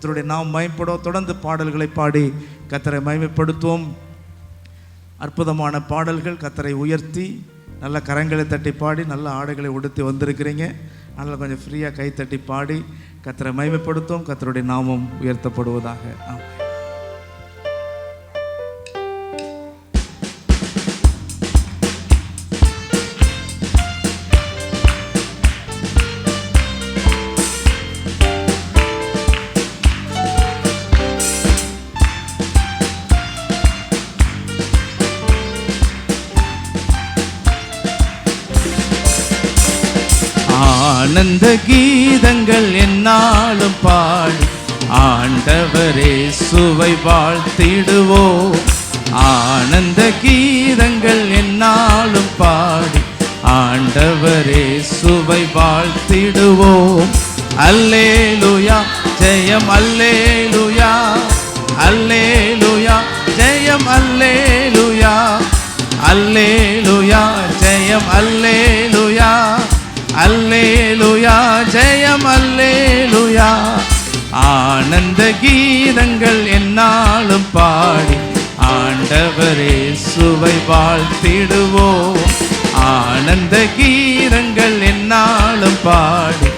கர்த்தருடைய நாம் மகிமைப்படும். தொடர்ந்து பாடல்களை பாடி கர்த்தரை மகிமைப்படுத்துவோம். அற்புதமான பாடல்கள், கர்த்தரை உயர்த்தி நல்ல கரங்களை தட்டி பாடி நல்ல ஆடைகளை உடுத்தி வந்திருக்கிறீங்க. அதனால் கொஞ்சம் ஃப்ரீயாக கை தட்டி பாடி கர்த்தரை மகிமைப்படுத்தும். கர்த்தருடைய நாமம் உயர்த்தப்படுவதாக. ஆனந்த கீதங்கள் என்னாலும் பாடி ஆண்டவரே சுவை வாழ்த்திடுவோம். ஆனந்த கீதங்கள் என்னாலும் பாடி ஆண்டவரே சுவை வாழ்த்திடுவோம். அல்லேலூயா ஜெயம், அல்லேலூயா அல்லேலூயா ஜெயம், அல்லேலூயா அல்லேலூயா ஜெயம், அல்லேலூயா அல்லேலூயா ஜெயம், அல்லேலூயா. ஆனந்த கீதங்கள் என்னாலும் பாடி ஆண்டவரே சுவை வாழ்த்திடுவோம். ஆனந்த கீதங்கள் என்னாலும் பாடி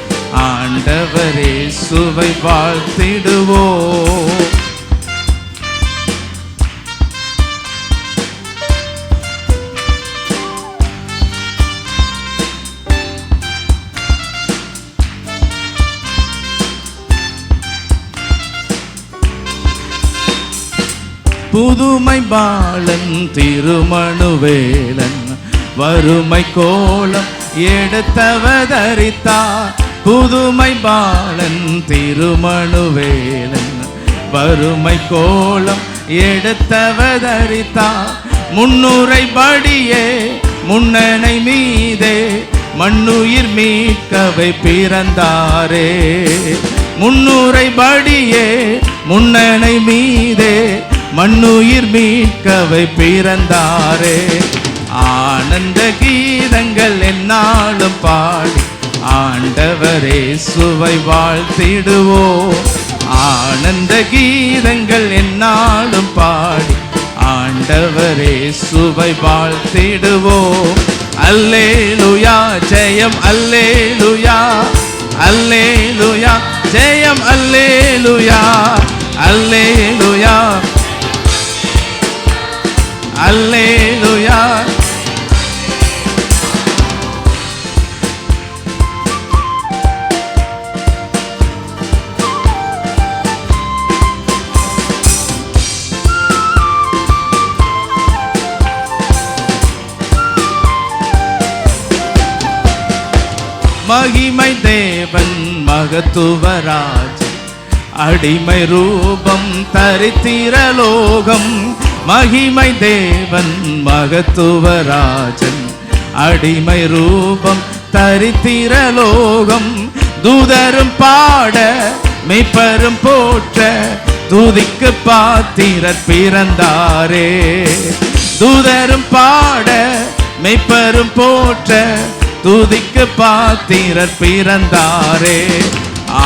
ஆண்டவரே சுவை வாழ்த்திடுவோம். புதுமை பாலன் திருமணுவேலன் வறுமை கோலம் எடுத்தவதரித்தார். புதுமை பாலன் திருமணுவேலன் வறுமை கோலம் எடுத்தவதரித்தார். முன்னுரை படியே முன்னணை மீதே மண்ணுயிர் மீட்கவை பிறந்தாரே. முன்னுரை படியே முன்னணை மீதே மண்ணுயிர் மீட்கவை பிறந்தாரே. ஆனந்த கீதங்கள் என்னாலும் பாடி ஆண்டவரே சுவை வாழ்த்திடுவோம். ஆனந்த கீதங்கள் என்னாலும் பாடி ஆண்டவரே சுவை வாழ்த்திடுவோம். அல்லேலூயா ஜெயம், அல்லேலூயா அல்லேலூயா ஜெயம், அல்லேலூயா அல்லேலூயா அல்லேலூயா. மகிமை தேவன் மகத்துவராஜ் அடிமை ரூபம் தரித்திரலோகம். மகிமை தேவன் மகத்துவராஜன் அடிமை ரூபம் தரித்திரலோகம். தூதரும் பாட மெய்ப்பரும் போற்ற துதிக்கு பாத்திரர் பிறந்தாரே. தூதரும் பாட மெய்ப்பரும் போற்ற துதிக்கு பாத்திரர் பிறந்தாரே.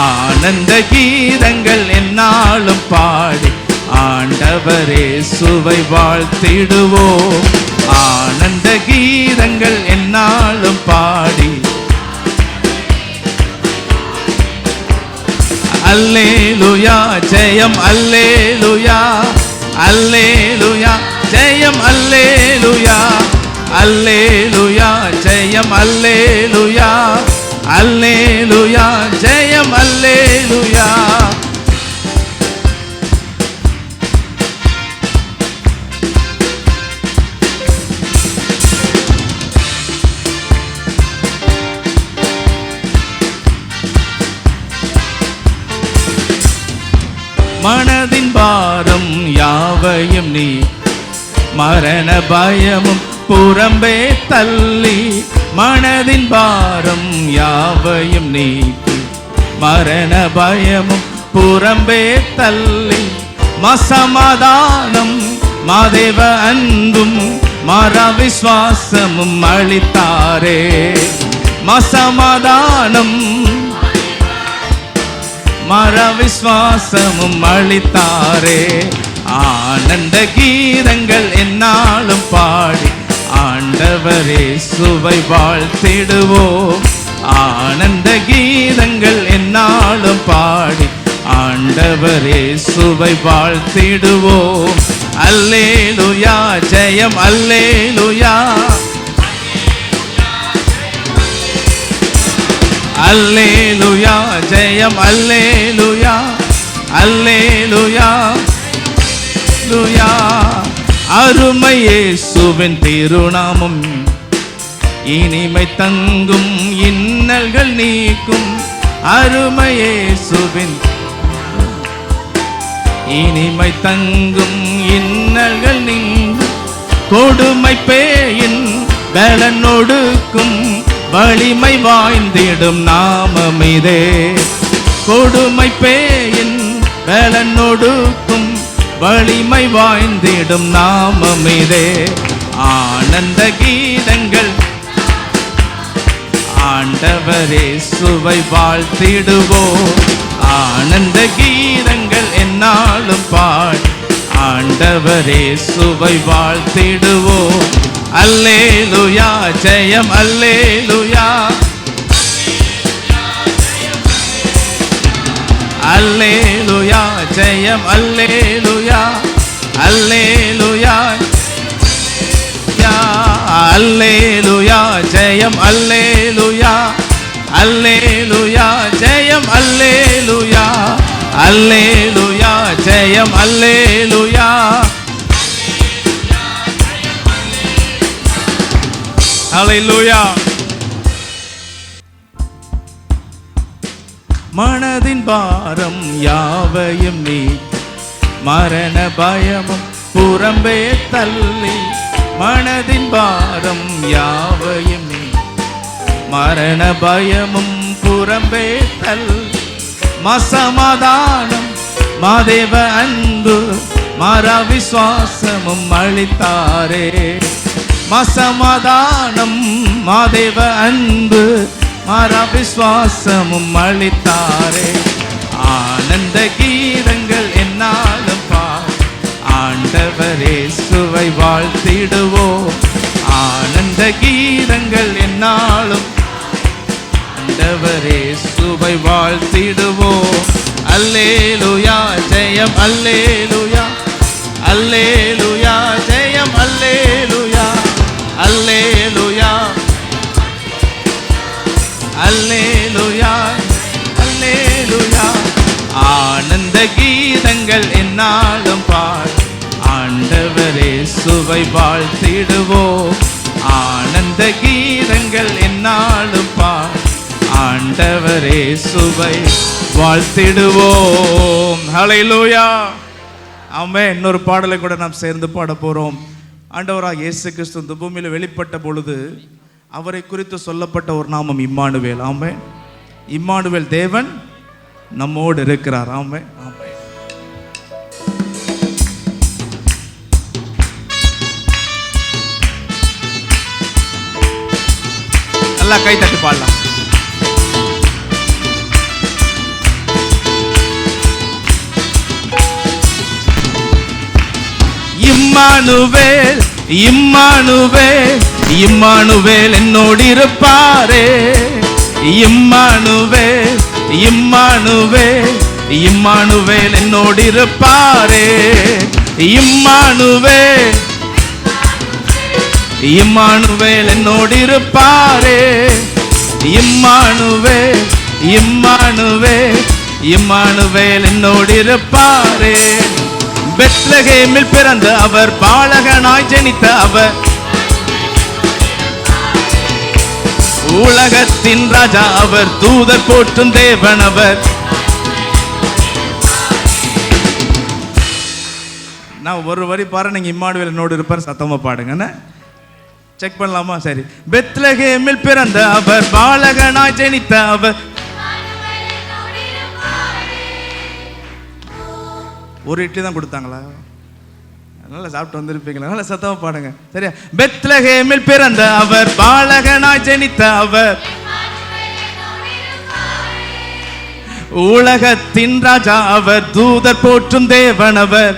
ஆனந்த கீதங்கள் என்னாலும் பாடி ஆண்டவரே சுவை வாழ்த்திடுவோம். ஆனந்த கீதங்கள் என்னாலும் பாடி அல்லேலூயா ஜெயம், அல்லேலூயா அல்லேலூயா ஜெயம், அல்லேலூயா அல்லேலூயா ஜெயம், அல்லேலூயா அல்லேலூயா ஜெயம், அல்லேலூயா. மனதின் பாரம் யாவையும் நீ மரண பயமும் புறம்பே தள்ளி. மனதின் பாரம் யாவையும் நீக்கி மரண பயமும் புறம்பே தள்ளி. மசமாதானம் மாதேவ அன்பும் மாறா விசுவாசமும் அளித்தாரே. மசமாதானம் மர விசுவாசமும் அளித்தாரே. ஆனந்த கீதங்கள் என்னாலும் பாடி ஆண்டவரே சுவை வாழ்த்திடுவோம். ஆனந்த கீதங்கள் என்னாலும் பாடி ஆண்டவரே சுவை வாழ்த்திடுவோம். அல்லேலூயா ஜெயம் அல்லேலூயா, அல்லேலூயா ஜெயம் அல்லேலூயா, அல்லேலூயா அல்லேலூயா. அருமை இயேசுவின் திருநாமம் இனிமை தங்கும் இன்னல்கள் நீக்கும். அருமை இயேசுவின் இனிமை தங்கும் இன்னல்கள் நீங்கும். கொடுமை பேயின் பலன் ஒடுக்கும் வலிமை வாய்ந்திடும் நாமம் இதே. கொடுமை பேயின் பலன் ஒடுக்கும் வலிமை வாய்ந்திடும் நாமம் இதே. ஆனந்த கீதங்கள் ஆண்டவரே சுவை வாழ்த்திடுவோம். ஆனந்த கீதங்கள் என்னாலும் பாடி ஆண்டவரே சுவை வாழ்த்திடுவோம். அல்லேலூயா ஜெயம் அல்லேலூயா, அல்லேலூயா ஜெயம் அல்லேலூயா, அல்லேலூயா அல்லேலூயா ஜெயம் அல்லேலூயா, அல்லேலூயா ஜெயம் அல்லேலூயா, அல்லேலூயா ஜெயம் அல்லேலூயா. அல்லேலூயா. மனதின் பாரம் யாவையும் நீ மரண பயமும் புறம்பே தள்ளி. மனதின் பாரம் யாவையும் நீ மரண பயமும் புறம்பே தள்ளி. மசமாதானம் மாதேவ அன்பு மர விசுவாசமும் அளித்தாரே. மசமாதானம் மாதேவ அன்பு மர விசுவாசமும் அளித்தாரே. ஆனந்த கீதங்கள் என்னாலும் பாடி ஆண்டவரே சுவை வாழ்த்திடுவோம். ஆனந்த கீதங்கள் என்னாலும் ஆண்டவரே சுவை வாழ்த்திடுவோம். அல்லேலூயா ஜெயம் அல்லேலூயா, அல்லேலூயா ஜெயம் அல்லேலூயா, அல்லேலூயா அல்லேலூயா அல்லேலூயா. ஆனந்த கீதங்கள் என்னாலும் பாடி ஆண்டவரே சுவை வாழ்த்திடுவோம். ஆனந்த கீதங்கள் என்னாலும் பாடி ஆண்டவரே சுவை வாழ்த்திடுவோம். ஹல்லேலூயா. ஆமென். இன்னொரு பாடலை கூட நாம் சேர்ந்து பாட போறோம். ஆண்டவராக இயேசு கிறிஸ்து இந்த பூமியில் வெளிப்பட்ட பொழுது அவரை குறித்து சொல்லப்பட்ட ஒரு நாமம் இம்மானுவேல். ஆமென். இம்மானுவேல் தேவன் நம்மோடு இருக்கிறார். ஆமென். ஆமென். நல்லா கை தட்டி பாடலாம். இம்மானுவேல் இம்மானுவேல் இம்மானுவேல் என்னோடு இருப்பாரே. இம்மானுவேல் இம்மானுவேல் இம்மானுவேல் என்னோடு இருப்பாரே. இம்மானுவேல் இம்மானுவேல் என்னோடு இருப்பாரே. இம்மானுவேல் இம்மானுவேல் இம்மானுவேல் என்னோடு இருப்பாரே. பெத்லகேமில் பிறந்த அவர் பாலகனாய் ஜனித்த அவர் உலகத்தின் ராஜா அவர் தூதர் போற்றும் தேவன் அவர். நான் ஒரு வரி பாரு, நீங்க இம்மானுவேல் என்னோடு இருப்பார் சத்தமா பாடுங்க. செக் பண்ணலாமா? சரி. பெத்லகேமில் பிறந்த அவர் பாலகனாய் ஜனித்த அவர். ஒரு இட்லி தான் கொடுத்தாங்களா? நல்லா சாப்பிட்டு வந்திருப்பீங்களா? நல்லா சத்தமா பாடுங்க. சரியா? பெத்லகேமில் பிறந்த அவர் பாலகனாய் ஜனித்த அவர் உலகத்தின் ராஜா அவர், தூதர் போற்றும் தேவனவர்.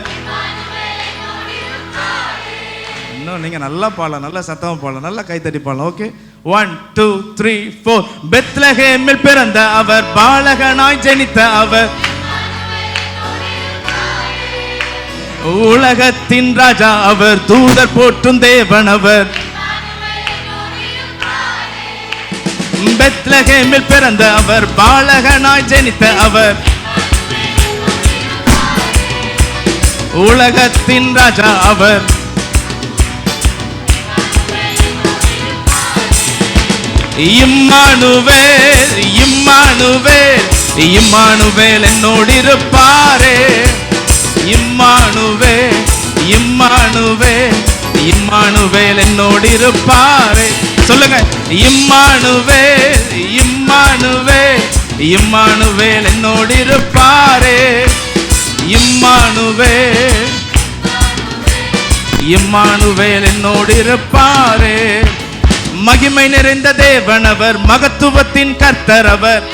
இன்னும் நீங்க நல்லா பாடலாம், நல்லா சத்தமா பாடலாம், நல்லா கைத்தட்டி பாடலாம். ஓகே, 1 2 3 4. பெத்லகேமில் பிறந்த அவர், பாலகனாய் ஜனித்த அவர், உலகத்தின் ராஜா அவர், தூதர் போற்றும் தேவனவர். பெத்லகேமில் பிறந்த அவர், பாலகனாய் ஜனித்த அவர், உலகத்தின் ராஜா அவர். இம்மானுவேல், இம்மானுவேல், இம்மானுவேல் என்னோடு இருப்பாரே. இம்மானுவேல், இம்மானுவேல், இம்மானுவேல் என்னோடு இருப்பாரே. சொல்லுங்க, இம்மானுவேல், இம்மானுவேல், இம்மானுவேல் என்னோடு இருப்பாரே. இம்மானுவேல், இம்மானுவேல் என்னோடு இருப்பாரே. மகிமை நிறைந்த தேவனவர், மகத்துவத்தின் கர்த்தரவர்,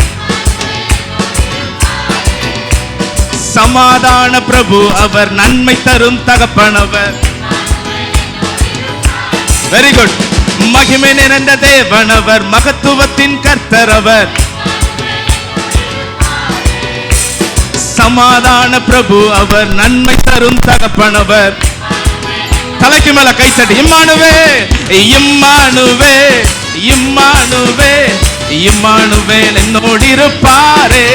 சமாதான பிரபு அவர், நன்மை தரும் தகப்பனவர். Very good. மகிமை நிறைந்த தேவனவர், மகத்துவத்தின் கர்த்தரவர், சமாதான பிரபு அவர், நன்மை தரும் தகப்பனவர். தலைக்கு மேல கை தட்டி, இம்மானுவேல், இம்மானுவேல், இம்மானுவேல், இம்மானுவேல் என்னோடு இருப்பாரே.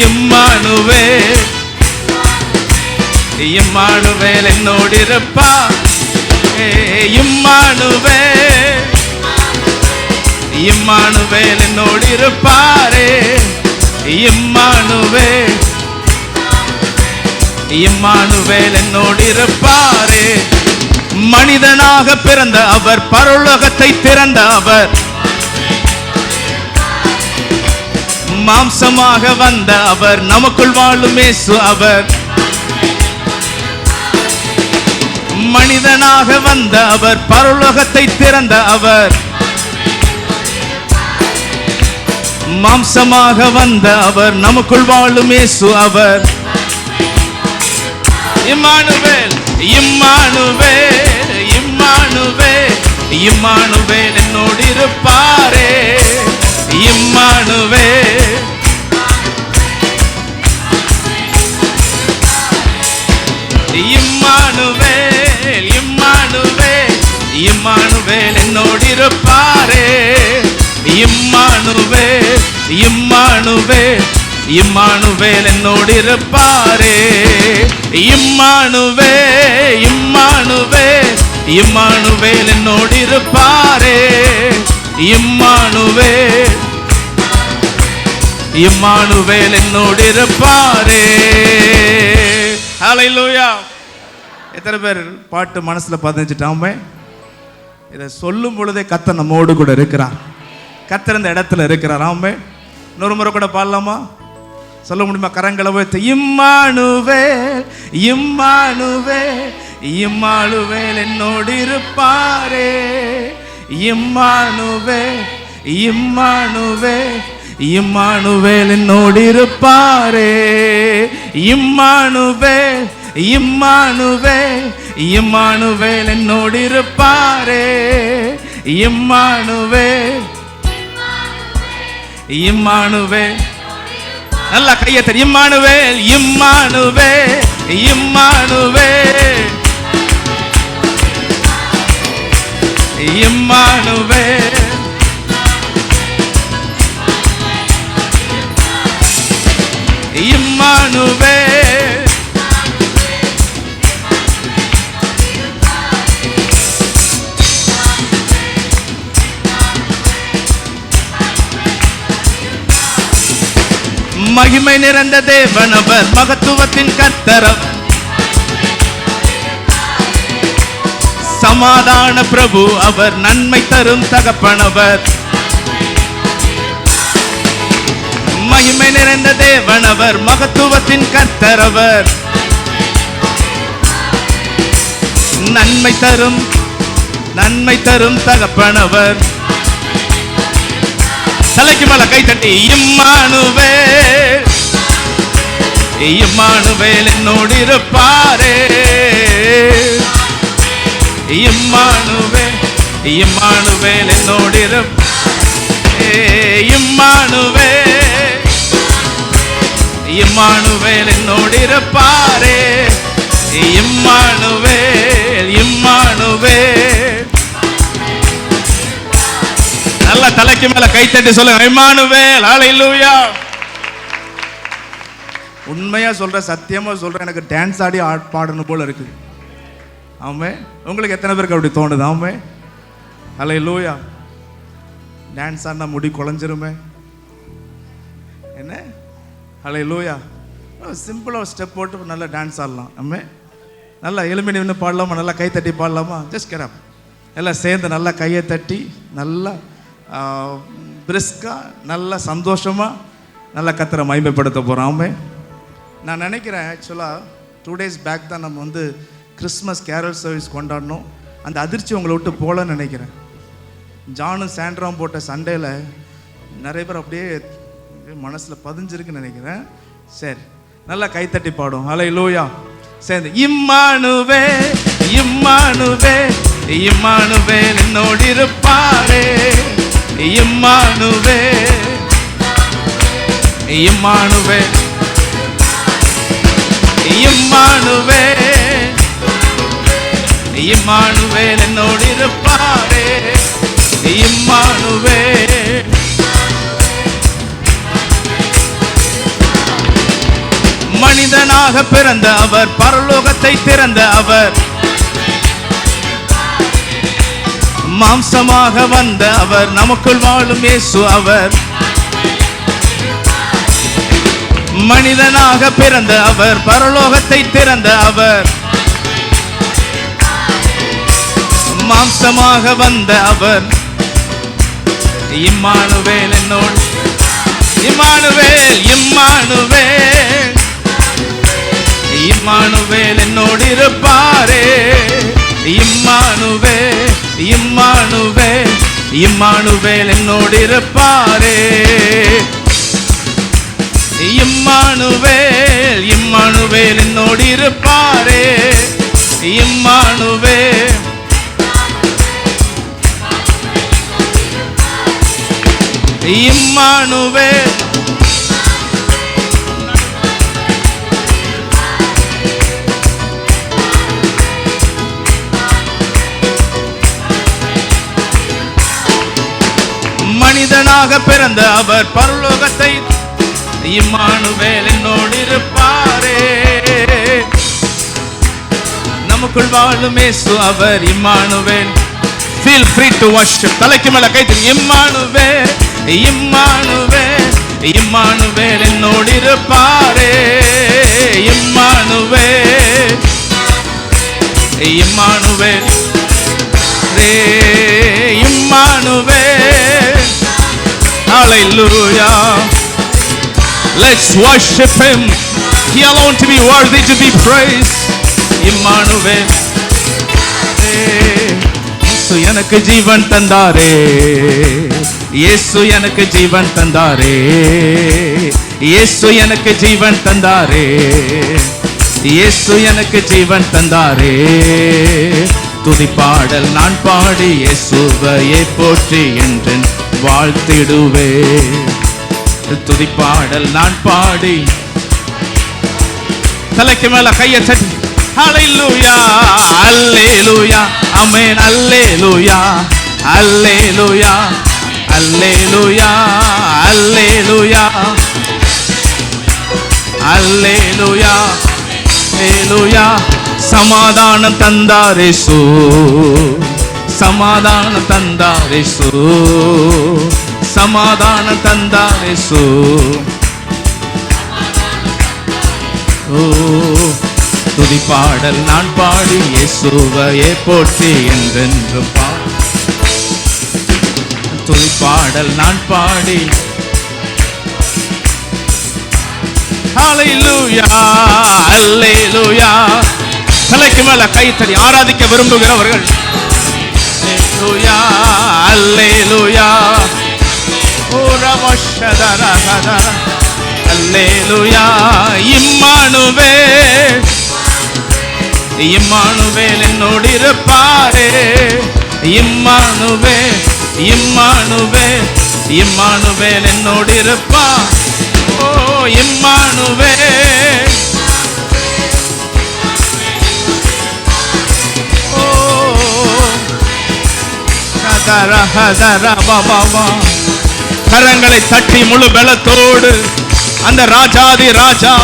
இம்மானுவேல், இம்மானுவேல் என்னோடு இருப்பார். இம்மானுவேல், இம்மானுவேல் என்னோடு இருப்பாரே. இம்மானுவேல், இம்மானுவேல் என்னோடு இருப்பாரே. மனிதனாக பிறந்த அவர், பரலோகத்தை திறந்த அவர், மாம்சமாக வந்த அவர், நமக்குள் வாழும் இயேசு அவர். மனிதனாக வந்த அவர், பரலோகத்தை திறந்த அவர், மாம்சமாக வந்த அவர், நமக்குள் வாழும் இயேசு அவர். இம்மானுவேல், இம்மானுவேல், இம்மானுவேல், இம்மானுவேல் என்னோடு இருப்பாரே. இம்மானுவேல், இம்மானுவேல், இம்மானுவேல், இம்மானுவேல் என்னோடு இருப்பாரே. இம்மானுவேல், இம்மானுவேல், இம்மானுவேல் என்னோடு இருப்பாரே. இம்மானுவேல், இம்மானுவேல், இம்மானுவேல் என்னோடு இருப்பாரே. இம்மானுவேல், இம்மானுவேல் என்னோடு இருப்பாரே. ஹல்லேலூயா. எத்தனை பேர் பாட்டு மனசுல பதிஞ்சிட்டாமே? இதை சொல்லும் பொழுதே கர்த்தர் நம்மோடு கூட இருக்கிறார். கர்த்தர் இந்த இடத்துல இருக்கிறார். ஆமே. இன்னொரு முறை கூட பாடலாமா? சொல்ல முடியுமா? கரங்களை வைத்து, இம்மானுவேல், இம்மானுவேல், இம்மானுவேல் என்னோடு இருப்பாரே. இம்மானுவேல், இம்மானுவேல், இம்மானுவேல் என்னோடு இருப்பாரே. இம்மானுவேல், இம்மானுவேல், இம்மானுவேல் என்னோடு இருப்பாரே. இம்மானுவேல், இம்மானுவேல், நல்லா கையை தட்டி, Immanuel, Immanuel, Immanuel, Immanuel, Immanuel. மகிமை நிறைந்த தேவனவர், மகத்துவத்தின் கர்த்தரவர், சமாதான பிரபு அவர், நன்மை தரும் தகப்பனவர். மகிமை நிறைந்த தேவனவர், மகத்துவத்தின் கர்த்தரவர், நன்மை தரும் தகப்பனவர். தலைக்கு மேல கை தட்டி இம்மானுவேல், இம்மானுவேல் என்னோடு இருப்பாரே. இம்மானுவேல், இம்மானுவேல் என்னோடு இருப்பாரே. இம்மானுவேல், இம்மானுவேல் என்னோடு இருப்பாரே. Immanuel, Emmanuel. நல்ல தலைக்கு மேல கை தட்டி சொல்லுங்க இம்மானுவேல். ஹல்லேலூயா. உண்மையா சொல்றேன், சத்தியமா சொல்றேன், எனக்கு டான்ஸ் ஆடி பாடணும் போல இருக்கு. ஆமே, உங்களுக்கு எத்தனை பேருக்கு அப்படி தோணுது? ஆமே, ஹல்லேலூயா. டான்ஸ் ஆடினா முடி குலைஞ்சிருமே என்ன? ஹல்லேலூயா. சிம்பிளா ஒரு ஸ்டெப் போட்டு நல்லா டான்ஸ் ஆடலாம். ஆமே, நல்லா எலும்பி நின்று பாடலாமா? நல்லா கை தட்டி பாடலாமா? Just get up. எல்லாம் சேர்ந்து நல்லா கையை தட்டி நல்லா பிரிஸ்கா நல்லா சந்தோஷமா நல்லா கர்த்தரை மகிமைப்படுத்த போகிறோம். ஆமே, நான் நினைக்கிறேன் ஆக்சுவலாக 2 days பேக் தான் நம்ம வந்து கிறிஸ்மஸ் கேரல் சர்வீஸ் கொண்டாடணும். அந்த அதிர்ச்சி உங்களை விட்டு போகலன்னு நினைக்கிறேன். ஜானும் சாண்ட்ராவும் போட்ட சண்டேல நிறைய பேர் அப்படியே மனசில் பதிஞ்சிருக்குன்னு நினைக்கிறேன். சரி, நல்லா கைத்தட்டி பாடும். ஹல்லேலூயா. சேர்ந்து இம்மானுவேல், இம்மானுவேல், இம்மானுவேல் என்னோடு இருப்பாரே. இம்மானுவேல், இம்மானுவேல், இம்மானுவேல், இம்மானுவேல் என்னோடு இருப்பாரே. இம்மானுவேல். மனிதனாக பிறந்த அவர், பரலோகத்தை திறந்த அவர், மாம்சமாக வந்த அவர், நமக்குள் வாழும் இயேசு அவர். மனிதனாக பிறந்த அவர், பரலோகத்தை திறந்த அவர், மாம்சமாக வந்த அவர். இம்மானுவேல் என்னோடு, இம்மானுவேல், இம்மானுவேல், இம்மானுவேல் என்னோடு இருப்பாரே. இம்மானுவேல், இம்மானுவேல், இம்மானுவேல் என்னோடு இருப்பாரே. இம்மானுவேல், இம்மானுவேல் என்னோடு இருப்பாரே. Immanuel, Emmanuel. மனிதனாக பிறந்த அவர், பரலோகத்தை, இம்மானுவேல் என்னோடு இருப்பாரே. நமக்குள் வாழும் இயேசு அவர். Emmanuel. Feel free to worship. தலைக்கு மேல கை தட்டி இம்மானுவேல், இம்மானுவேல், இம்மானுவேல் என்னோடு இருப்பாரே. Immanuel, Immanuel, Immanuel. Hallelujah. Let's worship him. He alone to be worthy to be praised. Immanuel. இயேசு எனக்கு ஜீவன் தந்தாரே, இயேசு எனக்கு ஜீவன் தந்தாரே, இயேசு எனக்கு ஜீவன் தந்தாரே, இயேசு எனக்கு ஜீவன் தந்தாரே. துதிப்பாடல் நான் பாடி இயேசுவையே போற்றி என்றென் வாழ்த்திடுவே. துதிப்பாடல் நான் பாடி, தலைக்கு மேல கையை தட்டி ஹல்லேலூயா, அல்லேலூயா, ஆமென், அல்லேலூயா, அல்லேலூயா, அல்லேலூயா, அல்லேலூயா, அல்லேலூயா, அல்லேலூயா. சமாதானம் தந்தார் இயேசு, சமாதானம் தந்தார் இயேசு, சமாதானம் தந்தார் இயேசு. ஓ, துதிப்பாடல் நான் பாடி இயேசுவையே போற்றி என்றென்று பாடி. துதிப்பாடல் நான் பாடி ஹல்லேலூயா, அல்லேலூயா. தலைக்கு மேல கை தட்டி ஆராதிக்க விரும்புகிறவர்கள் அல்லேலூயா, அல்லேலூயா. ஓ அல்லேலூயா. இம்மானுவேல், இம்மானுவேல் என்னோடு இருப்பாரே. இம்மானுவேல், இம்மானுவேல், இம்மானுவேல் என்னோடு இருப்பார். ஓ இம்மானுவேல், ஓ கரங்களை தட்டி முழு பலத்தோடு அந்த ராஜாதி ராஜா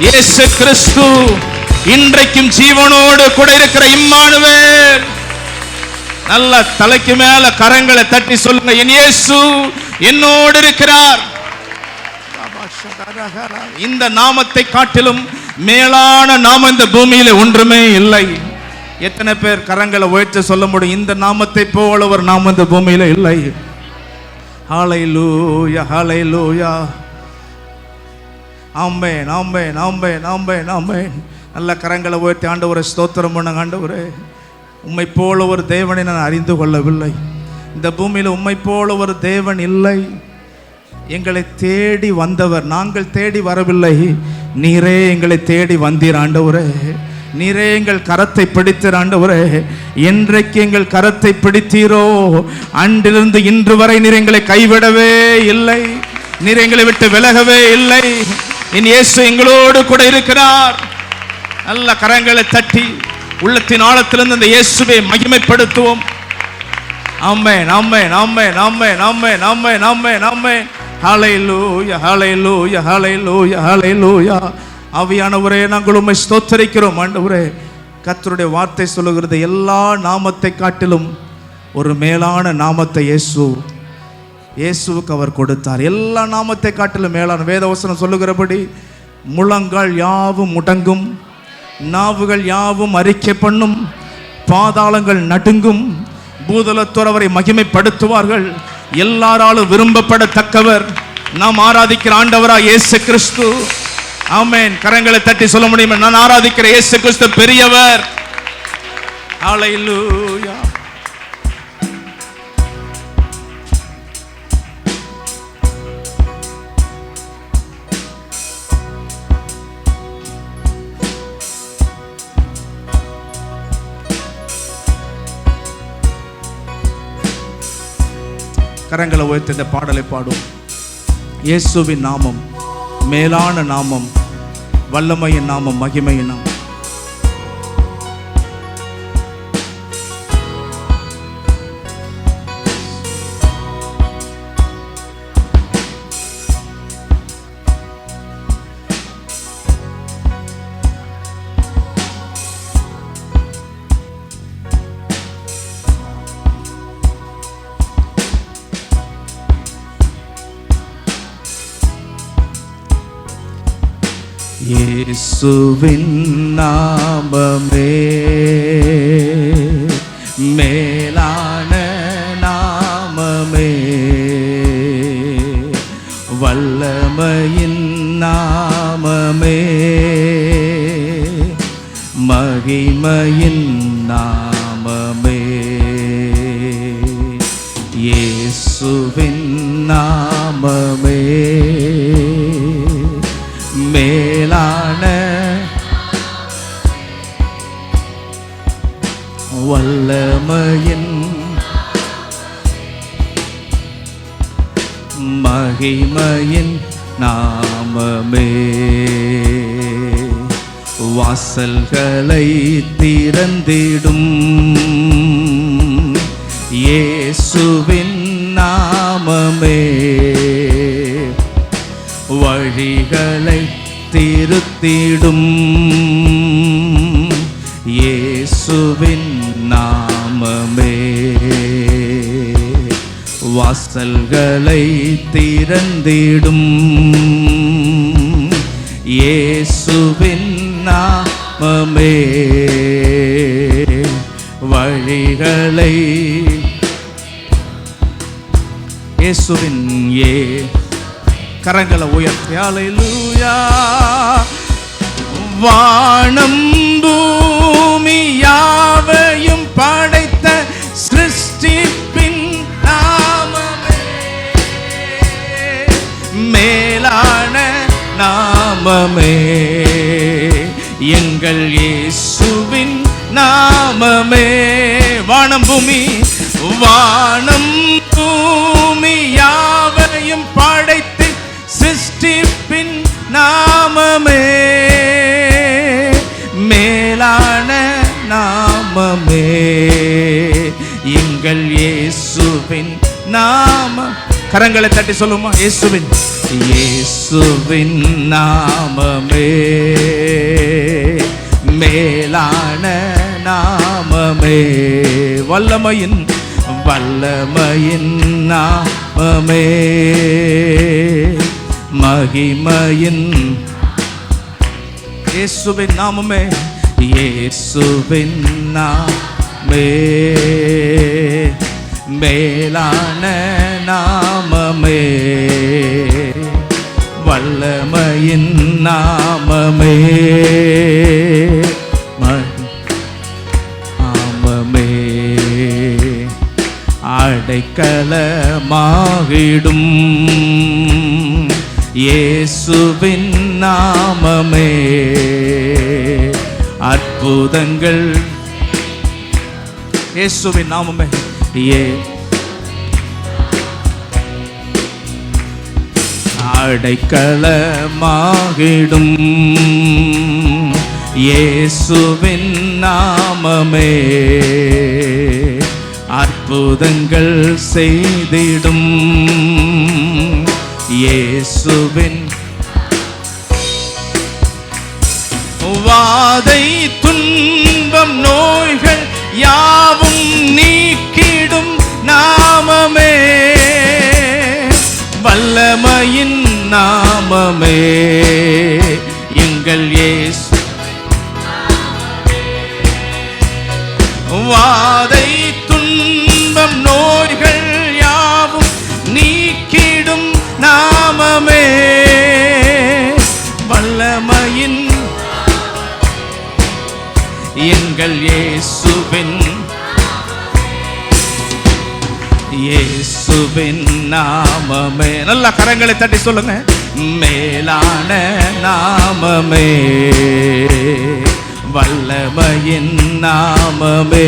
இயேசு கிறிஸ்து இன்றைக்கும் ஜீவனோடு கூட இருக்கிற இம்மானுவேல். நல்ல தலைக்கு மேல கரங்களை தட்டி சொல்லுங்க, என் இயேசு என்னோடு இருக்கிறார். இந்த நாமத்தை காட்டிலும் மேலான நாமம் இந்த பூமியில ஒன்றுமே இல்லை. எத்தனை பேர் கரங்களை உயர்த்தி சொல்ல முடியும், இந்த நாமத்தை போல ஒரு நாமம் இந்த பூமியில இல்லை? ஹல்லேலூயா, ஹல்லேலூயா. ஆமென், ஆமென், ஆமென், ஆமென், ஆமென். நல்ல கரங்களை உயர்த்தி ஆண்டவரை ஸ்தோத்திரம் பண்ணுங்க. ஆண்டவரே, உம்மை போல ஒரு தேவனை நான் அறிந்து கொள்ளவில்லை. இந்த பூமியில் உம்மை போல ஒரு தேவன் இல்லை. எங்களை தேடி வந்தவர், நாங்கள் தேடி வரவில்லை. நீரே எங்களை தேடி வந்தீர் ஆண்டவரே. நீரே எங்கள் கரத்தை பிடித்தீர் ஆண்டவரே. என்றைக்கு எங்கள் கரத்தை பிடித்தீரோ அன்றிலிருந்து இன்று வரை நீர் எங்களை கைவிடவே இல்லை. நீர் எங்களை விட்டு விலகவே இல்லை. என் இயேசு எங்களோடு கூட இருக்கிறார். நல்ல கரங்களை தட்டி உள்ளத்தின் ஆழத்திலிருந்து அந்த இயேசுவை மகிமைப்படுத்துவோம். ஆமென், ஆமென், ஆமென், ஆமென், ஆமென், ஆமென், ஆமென், ஆமென். ஹல்லேலூயா, ஹல்லேலூயா, ஹல்லேலூயா, ஹல்லேலூயா. ஆவியானவரே, நாங்கள் உம்மை ஸ்தோத்திரிக்கிறோம் ஆண்டவரே. கர்த்தருடைய வார்த்தை சொல்லுகிறது, எல்லா நாமத்தை காட்டிலும் ஒரு மேலான நாமத்தை இயேசுவுக்கு அவர் கொடுத்தார். எல்லா நாமத்தை காட்டிலும் மேலான. வேதவசனம் சொல்லுகிறபடி முழங்கால் யாவும் முடங்கும், நாவுகள் யாவும் அறிக்கை பண்ணும், பாதாளங்கள் நடுங்கும், பூதலத்தோர் அவரை மகிமைப்படுத்துவார்கள். எல்லாராலும் விரும்பப்படத்தக்கவர் நாம் ஆராதிக்கிற ஆண்டவராய் இயேசு கிறிஸ்து. ஆமென். கரங்களை தட்டி சொல்ல முடியுமா, நான் ஆராதிக்கிற இயேசு கிறிஸ்து பெரியவர். ஹல்லேலூயா. கரங்களை உயர்த்தி இந்த பாடலை பாடும். இயேசுவின் நாமம் மேலான நாமம், வல்லமையின் நாமம், மகிமையின் நாமம். இயேசுவின் நாமமே மேலான நாமமே, வல்லமையின் நாமமே, மகிமையின் நாமமே. இயேசுவின் நாமமே மேலான வல்லமையின் மகிமையின் நாமமே. வாசல்களை திறந்திடும் இயேசுவின் நாமமே, வழிகளை திருத்திடும் இயேசுவின் நாமமே. வாசல்களை திறந்திடும் இயேசுவின் நாமமே, வழிகளை இயேசுவின் கரங்களை உயர்த்தி ஹல்லேலூயா. வானம் பூமி யாவையும் படைத்த சிருஷ்டிப்பின் நாமமே, வானம் பூமி யாவையும் படைத்து சிருஷ்டிப்பின் நாமமே மேலான நாமமே எங்கள் இயேசுவின் நாமம். கரங்களை தட்டி சொல்லுமா, இயேசுவின் நாமமே மேலான நாமமே வல்லமையின் நாமமே மகிமையின் இயேசுவின் நாமமே இயேசுவின் நாமமே மேலான நாமமே வல்லமையின் நாமமே நாமமே அடைக்கலமாகிடும் இயேசுவின் நாமமே அற்புதங்கள் இயேசுவின் நாமமே அடைக்கலமாகிடும் இயேசுவின் நாமமே அற்புதங்கள் செய்திடும் இயேசுவின் வாதை துன்பம் நோய்கள் யாவும் நீக்கிடும் நாமமே வல்லமையின் நாமமே எங்கள் இயேசு வாதை துன்பம் நோய்கள் யாவும் நீக்கிடும் நாமமே வல்லமையின் எங்கள் இயேசுவின் நாமமே. நல்ல கரங்களை தட்டி சொல்லுங்க, மேலான நாமமே வல்லமையின் நாமமே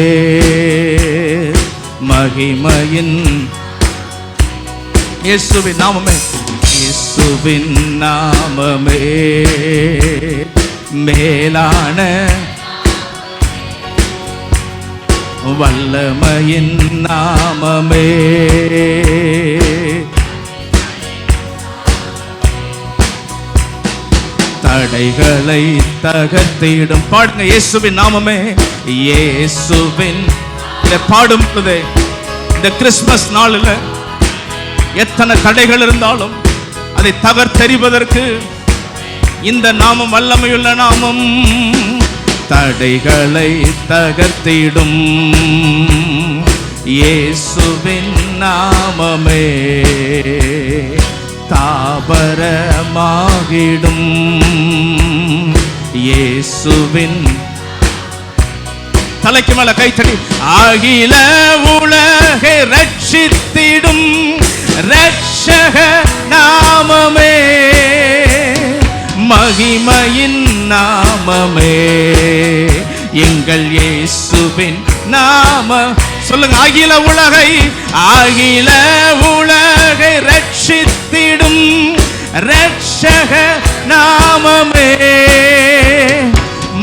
மகிமையின் இயேசுவின் நாமமே இயேசுவின் நாமமே மேலான வல்லமையின் நாமமே தடைகளை தகர்த்திடும். பாடுங்க, இயேசுவின் நாமமே இயேசுவின். பாடும் பொழுது இந்த கிறிஸ்துமஸ் நாளில் எத்தனை தடைகள் இருந்தாலும் அதை தகர்த்தெறிவதற்கு இந்த நாமம் வல்லமையுள்ள நாமம். தடைகளை தகர்த்திடும் இயேசுவின் நாமமே தாபரமாகிடும் இயேசுவின். தலைக்கு மேல கைத்தடி. அகில உலகை ரட்சித்திடும் ரட்சக நாமமே மகிமையின் நாமமே எங்கள் இயேசுவின் நாம. சொல்லுங்க, அகில உலகை ரட்சித்திடும் ரட்சக நாமமே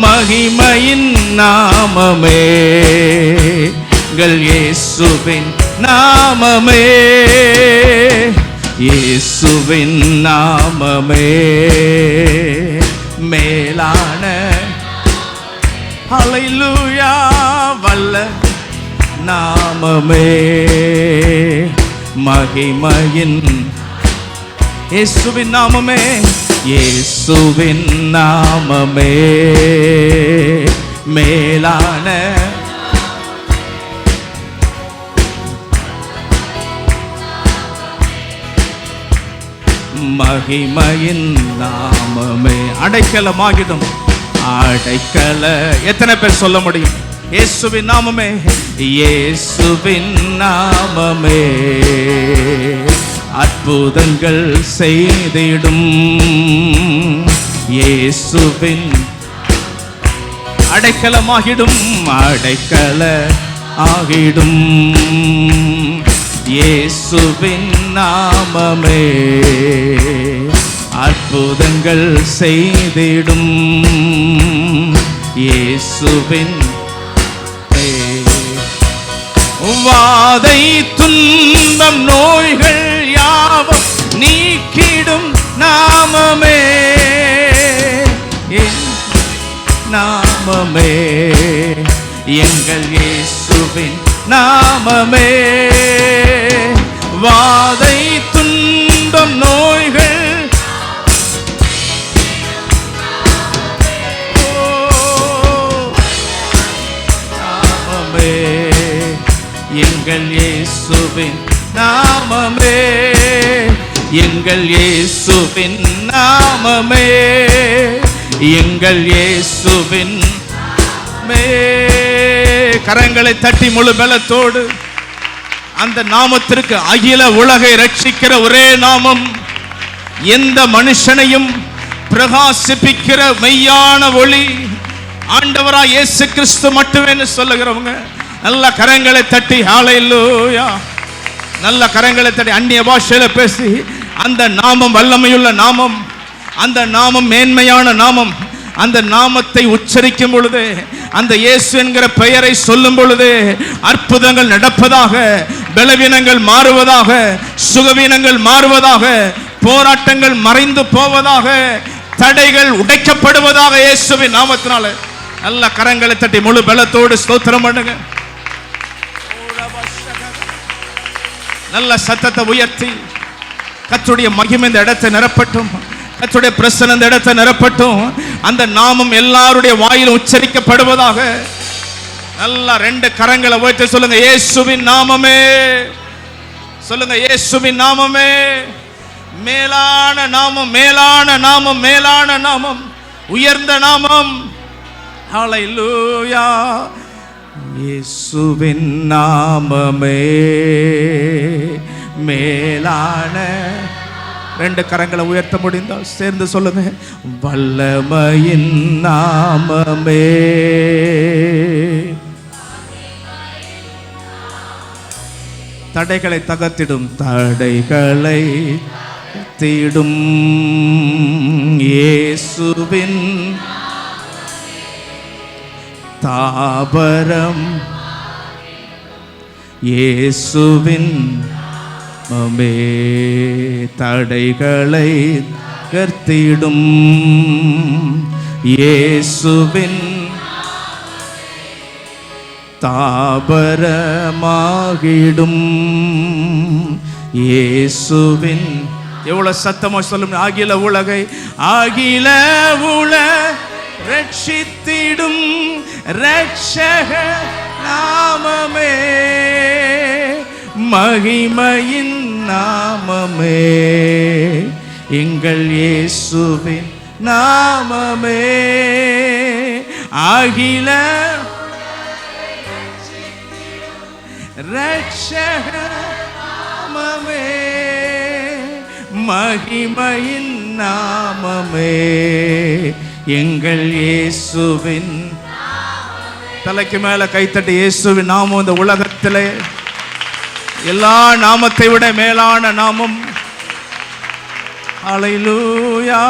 மகிமையின் நாமமே எங்கள் இயேசுவின் நாமமே இயேசுவின் நாமமே மேலான ஹல்லேலூயா வல்ல நாமமே மகிமையின் இயேசுவின் நாமமே இயேசுவின் நாமமே மேலான மகிமையின் நாமமே அடைக்கலமாகிடும். அடைக்கல எத்தனை பேர் சொல்ல முடியும்? இயேசுவின் நாமமே இயேசுவின் நாமமே அற்புதங்கள் செய்திடும் இயேசுவின் அடைக்கலமாகிடும். அடைக்கல ஆகிடும். இயேசுவின் நாமமே அற்புதங்கள் செய்திடும். இயேசுவின் வாதை துன்பம் நோய்கள் யாவும் நீக்கிடும் நாமமே. நாமமே எங்கள் இயேசுவின் நாமமே. வாதை துன்பம் நோய்கள் நாமமே எங்கள் இயேசுவின் நாமமே. எங்கள் இயேசுவின் நாமமே. எங்கள் இயேசுவின் கரங்களை தட்டி முழு பலத்தோடு அந்த நாமத்திற்கு அகில உலகை ரட்சிக்கிற ஒரே நாமம், எந்த மனுஷனையும் பிரகாசிப்பிக்கிற மெய்யான ஒளி ஆண்டவராய் இயேசு கிறிஸ்து மட்டுமே சொல்லுகிறவங்க நல்ல கரங்களை தட்டி ஹல்லேலூயா, நல்ல கரங்களை தட்டி அந்நிய பாஷையில பேசி அந்த நாமம் வல்லமையுள்ள நாமம், அந்த நாமம் மேன்மையான நாமம். அந்த நாமத்தை உச்சரிக்கும் பொழுது, அந்த இயேசு என்கிற பெயரை சொல்லும் பொழுது அற்புதங்கள் நடப்பதாக, பலவீனங்கள் மாறுவதாக, சுகவீனங்கள் மாறுவதாக, போராட்டங்கள் மறைந்து போவதாக, தடைகள் உடைக்கப்படுவதாக இயேசுவின் நாமத்தினால. நல்ல கரங்களை தட்டி முழு பலத்தோடு ஸ்தோத்திரம் பண்ணுங்க. நல்ல சத்தத்தை உயர்த்தி கர்த்தருடைய மகிமை இந்த இடத்தை நிரப்பட்டும். கர்த்தருடைய பிரசன்னம் இந்த இடத்தை நிரப்பட்டும். அந்த நாமம் எல்லாருடைய வாயிலும் உச்சரிக்கப்படுவதாக. நல்லா ரெண்டு கரங்களை உயர்த்தி சொல்லுங்க, இயேசுவின் நாமமே. சொல்லுங்க, இயேசுவின் நாமமே. மேலான நாமம், மேலான நாமம், மேலான நாமம், உயர்ந்த நாமம். ஹல்லேலூயா. இயேசுவின் நாமமே மேலான. ரெண்டு கரங்களை உயர்த்த முடிந்தால் சேர்ந்து சொல்லுங்க, வல்லமையின் நாமமே. தடைகளை தகர்த்திடும், தடைகளை தீடும் இயேசுவின் தாபரம். இயேசுவின் நாமமே தடைகளை கர்த்திடும். இயேசுவின் தாபரமாகிடும். இயேசுவின் எவ்வளவு சத்தமா சொல்லும், அகில உலகை அகில உல ரட்சித்திடும் ரட்சக நாமமே. மகிமையின் நாமமே எங்கள் இயேசுவின் நாமமே. அகில ரட்சக நாமமே, மகிமையின் நாமமே எங்கள் இயேசுவின். தலைக்கு மேல கைத்தட்டி இயேசுவின் நாமம் இந்த உலகத்திலே எல்லா நாமத்தை விட மேலான நாமம். ஹல்லேலூயா.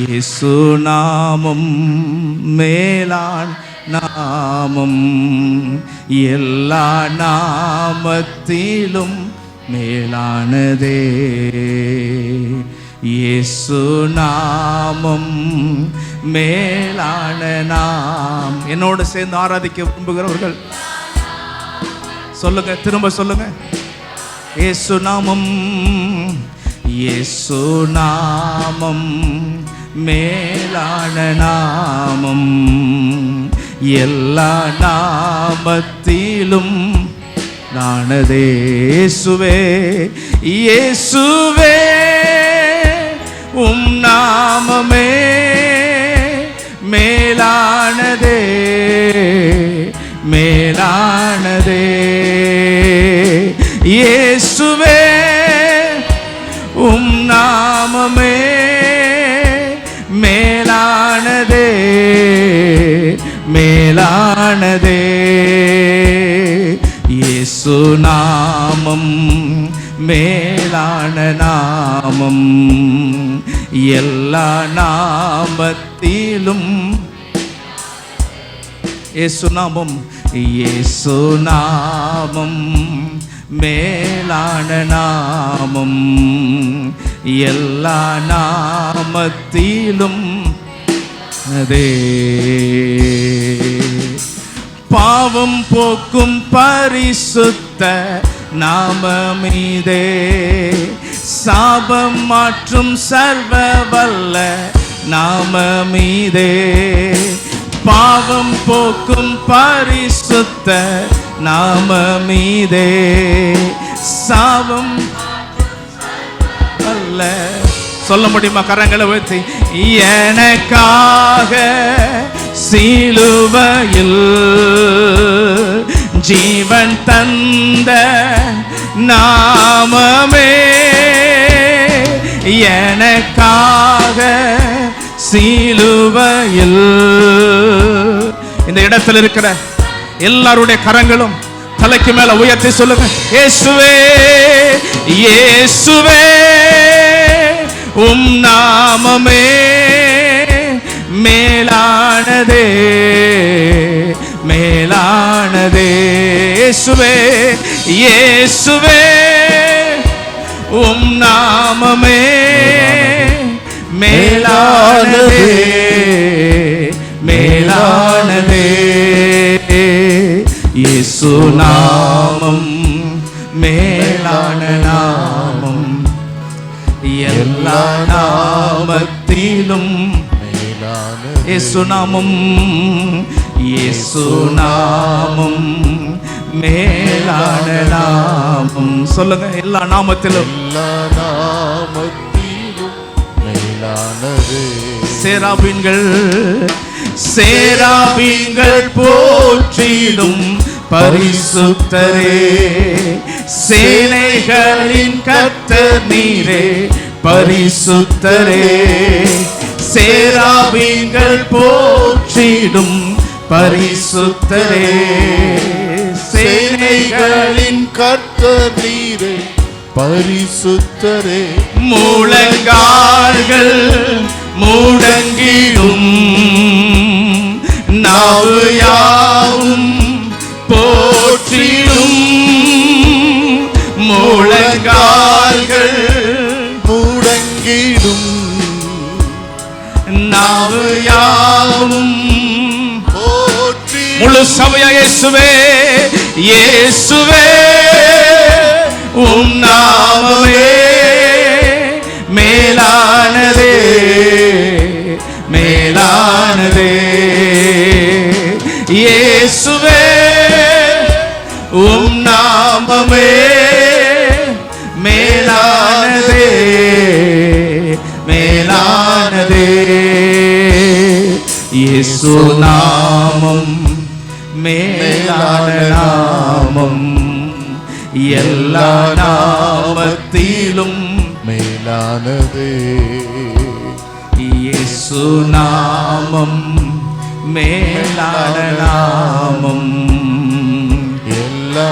இயேசு நாமம் மேலான நாமம், எல்லா நாமத்திலும் மேலானதே. இயேசு நாமம் மேலான நாம். என்னோடு சேர்ந்து ஆராதிக்க விரும்புகிறவர்கள் சொல்லுங்க, திரும்ப சொல்லுங்க, இயேசு நாமம். இயேசு நாமம் மேலான நாமம், எல்லா நாமத்திலும் நானதே. இயேசுவே, இயேசுவே உம் நாமமே மேலானதே, மேலானதே. இயேசுவே உம் நாமமே மேலானதே, மேலானதே. இயேசு நாமம் மேலான நாமம், எல்லா நாமத்திலும் இயேசு நாமம், இயேசு நாமம் மேலான நாமம், எல்லா நாமத்திலும் அதே. பாவம் போக்கும் பரிசுத்த நாமமீதே, சாபம் மாற்றும் சர்வ வல்ல நாமமீதே, பாவம் போக்கும் பரிசுத்த நாமமீதே, சாபம் அல்ல. சொல்ல முடியுமா? கரங்களை உயர்த்தி. எனக்காக சிலுவையில் ஜீவன் தந்த நாமமே, எனக்காக சிலுவையில். இந்த இடத்தில் இருக்கிற எல்லாருடைய கரங்களும் தலைக்கு மேல உயர்த்தி சொல்லுங்க. இயேசுவே இயேசுவே உம் நாமமே மேலானதே மேலானதே. இயேசுவே இயேசுவே உம் நாமமே மேலானதே மேலானதே. இயேசு நாமம் மேலான நாமம், எல்லா நாமத்திலும் மேலானதே. இயேசு நாமம் இயேசு நாமம் மேலான நாமம். சொல்லுங்க. எல்லா நாமத்திலும் எல்லா நாமத்திலும் மேலானதே. சேராபீன்கள் சேராபீன்கள் போற்றிடும் பரிசுத்தரே, சேனைகளின் கர்த்தர் நீரே பரிசுத்தரே, சேராபீன்கள் போற்றிடும் பரிசுத்தரே, சேனைகளின் கர்த்தர் நீரே பரிசுத்தரே, முழங்கால்கள் முடங்கிடும் நாவு யாவும் போற்றிடும், முழங்கால்கள் முடங்கிடும் நாவு யாவும் போற்றி. முழு சபையா இயேசுவே இயேசுவே உம் நாமமே மேலானதே மேலானதே. இயேசுவே உம் நாமமே மேலானதே மேலானதே. இயேசு நாமம் மேலான நாமம், எல்லா நாமத்திலும் மேலானதே. இயேசு நாமம் மேலான நாமம், எல்லா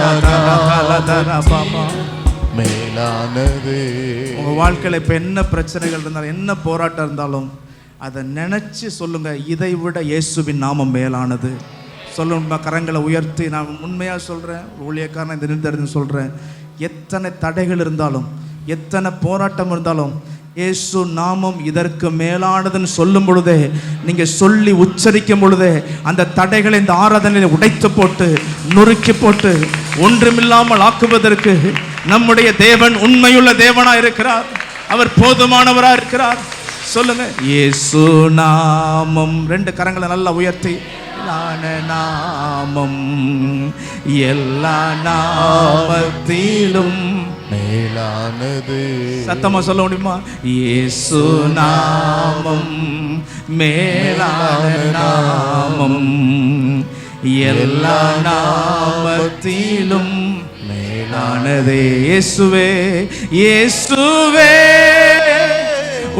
மேலானதே. உங்க வாழ்க்கையில் இப்ப என்ன பிரச்சனைகள் இருந்தாலும் என்ன போராட்டம் இருந்தாலும் அதை நினைச்சு சொல்லுங்க. இதை விட இயேசுவின் நாமம் மேலானது. சொல்லுங்க. கரங்களை உயர்த்தி. நான் உண்மையாக சொல்கிறேன், ஊழியக்காரன் இந்த நிறுத்தறிந்து சொல்கிறேன். எத்தனை தடைகள் இருந்தாலும் எத்தனை போராட்டம் இருந்தாலும் இயேசு நாமம் இதற்கு மேலானதுன்னு சொல்லும் பொழுதே, நீங்கள் சொல்லி உச்சரிக்கும் பொழுதே அந்த தடைகளை இந்த ஆராதனையை உடைத்து போட்டு நொறுக்கி போட்டு ஒன்றுமில்லாமல் ஆக்குவதற்கு நம்முடைய தேவன் உண்மையுள்ள தேவனாக இருக்கிறார். அவர் போதுமானவராக இருக்கிறார். சொல்லுங்க. இயேசு நாமம். ரெண்டு கரங்களை நல்லா உயர்த்தி. நாமம் எல்லா நாமத்திலும் மேலானது. சத்தமா சொல்ல முடியுமா? இயேசு நாமம் மேலான நாமம், எல்லா நாமத்திலும் மேலானதே. இயேசுவே இயேசுவே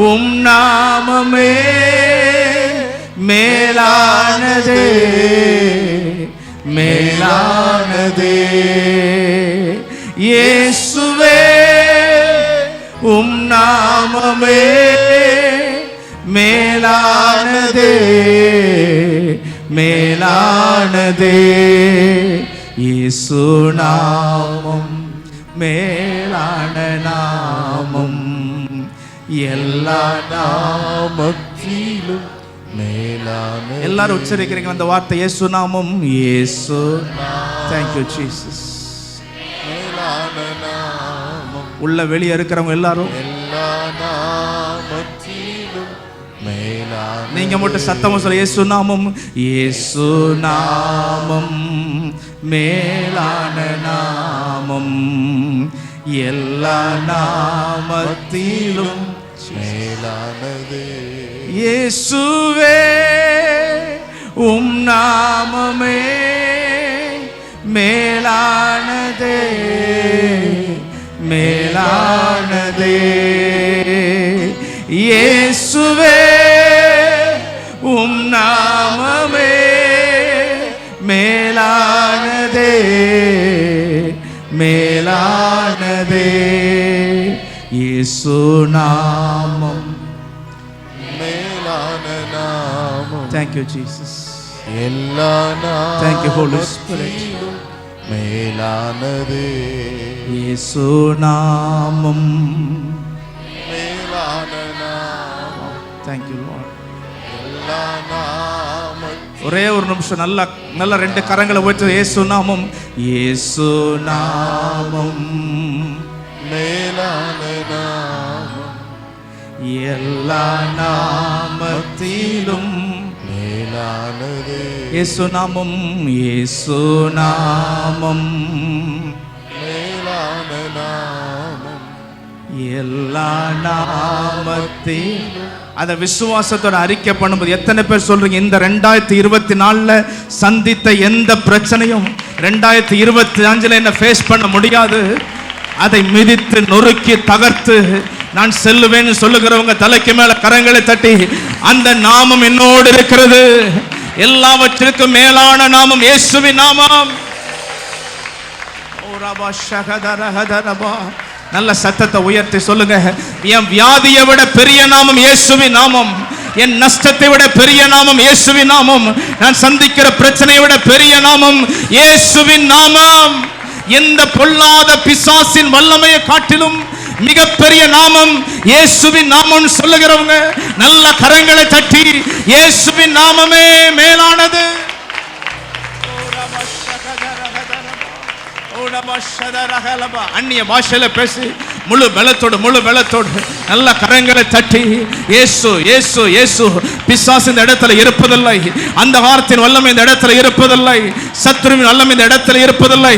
உம் நாமமே மேலானதே மேலானதே. இயேசுவே உம் நாமமே மேலானதே மேலானதே. இயேசு நாமம் மேலான நாமம், எல்லா நாமத்திலும் மேலான. எல்லாரும் உச்சரிக்கிறீங்க அந்த வார்த்தை, இயேசு நாமம். இயேசு. Thank you Jesus. மேலான நாமம். உள்ள வெளியே இருக்கிறவங்க எல்லாரும் எல்லா நாமத்திலும் மேலான. நீங்க மட்டும் சத்தமா சொல்ல, இயேசு நாமம். இயேசு நாமம் மேலான நாமம், எல்லா நாமத்திலும் மேலானது. இயேசுவே உம் நாமமே மேலானதே மேலானதே. இயேசுவே உம் நாமமே மேலானதே மேலானதே. இயேசு நாமம் மேலான நாமம். Thank you Jesus. எல்லா Thank you Holy Spirit. நாமத்திலும் மேலானது. இயேசு நாமம் மேலான நாமம். Thank you Lord. எல்லா நாமத்திலும் ஒரே ஒரு நிமிஷம் நல்ல ரெண்டு கரங்களை உயர்த்தி, இயேசு நாமம். இயேசு நாமம் மேலான நாமம். எல்லா நாமத்திலும் மேலானது. இயேசு நாமம். இயேசு நாமம் மேலான நாமம். எல்லா நாமத்திலும். அதை விசுவாசத்தோட அறிக்கை பண்ணும்போது எத்தனை பேர் சொல்றீங்க, இந்த 2024 சந்தித்த எந்த பிரச்சனையும் 2025 என்ன ஃபேஸ் பண்ண முடியாது, அதை மிதித்து நொறுக்கி தகர்த்து நான் செல்லுவேன்னு சொல்லுகிறவங்க தலைக்கு மேல கரங்களை தட்டி, அந்த நாமம் என்னோடு இருக்கிறது. எல்லாவற்றிற்கும் மேலான நாமம் இயேசுவின் நாமம். நல்ல சத்தத்தை உயர்த்தி சொல்லுங்க, என் வியாதியை விட பெரிய நாமம் இயேசுவின் நாமம், என் நஷ்டத்தை விட பெரிய நாமம் இயேசுவின் நாமம், நான் சந்திக்கிற பிரச்சனையை விட பெரிய நாமம் இயேசுவின் நாமம். எந்த பொல்லாத பிசாசின் வல்லமையை காட்டிலும் மிகப்பெரிய நாமம் இயேசுவின் நாமம் சொல்லுகிறவங்க நல்ல கரங்களை தட்டி, இயேசுவின் நாமமே மேலானது. அந்நிய பாஷையில பேசி முழு பலத்தோடு நல்ல கரங்களை தட்டி, இயேசு இயேசு இயேசு. பிசாசு இந்த இடத்துல இருப்பதில்லை, அந்த வார்த்தையின் வல்லமை இந்த இடத்துல இருப்பதில்லை, சத்துருவின் வல்லமை இந்த இடத்துல இருப்பதில்லை.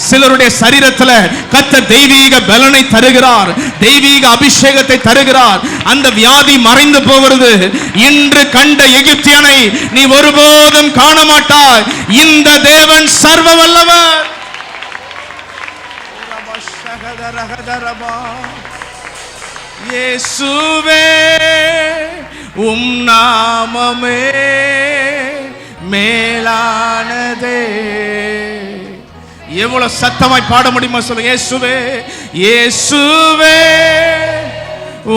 சிலருடைய சரீரத்தில் கர்த்தர் தெய்வீக பலனை தருகிறார், தெய்வீக அபிஷேகத்தை தருகிறார். அந்த வியாதி மறைந்து போகிறது. இன்று கண்ட எகிப்தியனை நீ ஒருபோதும் காண மாட்டாய். இந்த தேவன் சர்வ வல்லவர். இயேசுவே உம் நாமமே மேலானதே. எவ்வளவு சத்தமாய் பாட முடியுமா சொல்லுங்க, இயேசுவே இயேசுவே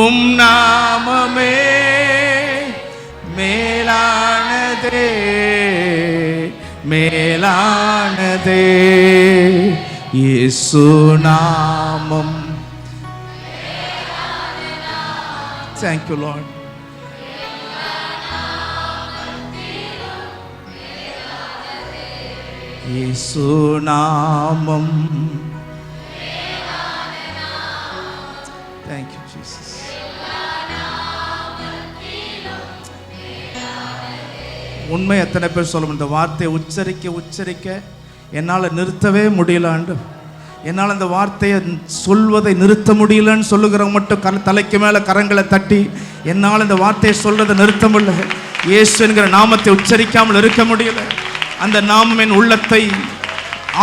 உம் நாமமே மேலானதே மேலானதே. இயேசு நாமம். Thank you Lord. இயேசு நாமம். Thank you Jesus. உண்மை எத்தனை பேர் சொல்ல முடியும், இந்த வார்த்தையை உச்சரிக்க என்னால் நிறுத்தவே முடியலாண்டு, என்னால் அந்த வார்த்தையை சொல்வதை நிறுத்த முடியலன்னு சொல்லுகிறவங்க மட்டும் தலைக்கு மேலே கரங்களை தட்டி, என்னால் இந்த வார்த்தையை சொல்றதை நிறுத்த முடியல, இயேசு என்கிற நாமத்தை உச்சரிக்காமல் இருக்க முடியல. அந்த நாமம் என் உள்ளத்தை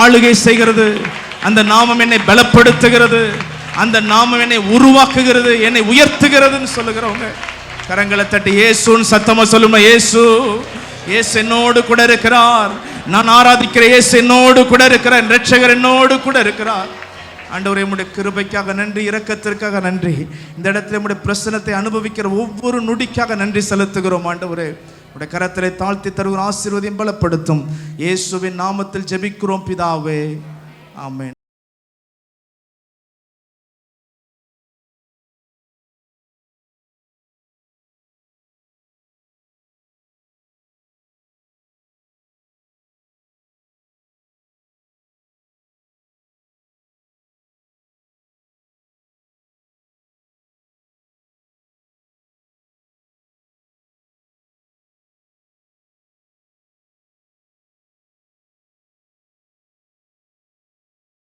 ஆளுகை செய்கிறது, அந்த நாமம் என்னை பலப்படுத்துகிறது, அந்த நாமம் என்னை உருவாக்குகிறது, என்னை உயர்த்துகிறதுன்னு சொல்லுகிறவங்க கரங்களை தட்டி இயேசுன்னு சத்தமா சொல்லுமா, இயேசு இயேசு என்னோடு கூட இருக்கிறார், நான் ஆராதிக்கிற இயேசு என்னோடு கூட இருக்கிறார், இரட்சகர் என்னோடு கூட இருக்கிறார். ஆண்டவரே உம்முடைய கிருபைக்காக நன்றி, இரக்கத்திற்காக நன்றி. இந்த இடத்துல உம்முடைய பிரசன்னத்தை அனுபவிக்கிற ஒவ்வொரு நொடிக்காக நன்றி செலுத்துகிறோம். ஆண்டவரே உடைய கரத்திலே தாழ்த்தி தருகிற ஆசீர்வாதம் பலப்படுத்தும். இயேசுவின் நாமத்தில் ஜெபிக்கிறோம் பிதாவே, ஆமென்.